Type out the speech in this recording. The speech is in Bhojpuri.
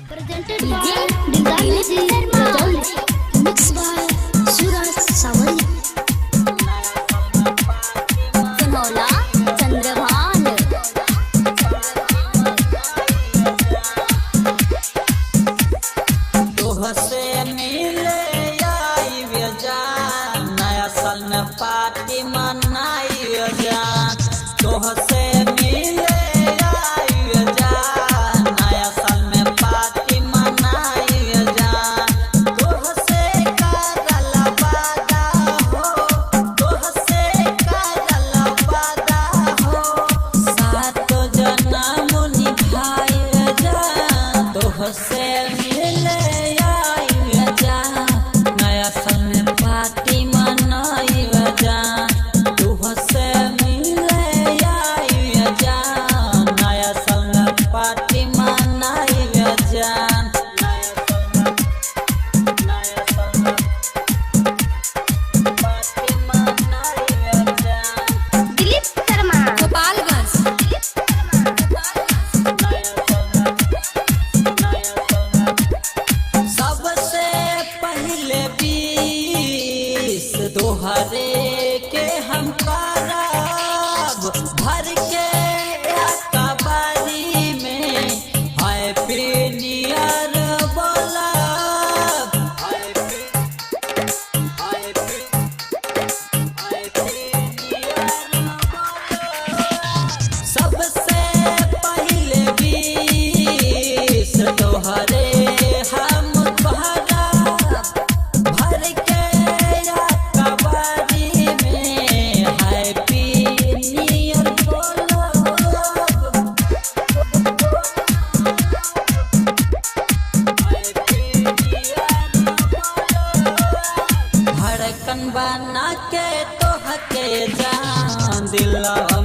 Presented by Dildaji Rajouri. Mixed by Suraj Sawali. Kanola Chandrabhan. तोहसे मिले आई जान नया साल में पार्टी मनाई जान। तोहसे मिले आई जान नया साल में पार्टी मनाई जान। तोहसे करल वादा हो, तोहसे करल वादा हो, सात जन्म निभाई जान। तोहसे मिले नया साल में पार्टी मनाई जान। तोहसे मिले आई जान नया साल में पार्टी मनाई जान। नया साल में पार्टी मनाई जान। Dilip Sharma. Gopalganj. सबसे पहले 20 तोहरे के हम करब भर के कबारी में हैप्पी न्यू ईयर बोलब। सबसे पहले 20 तोहरे हम भरब भर के कबारी में हैप्पी न्यू ईयर बोलब। धड़कन बना के तोहके जान दिलवा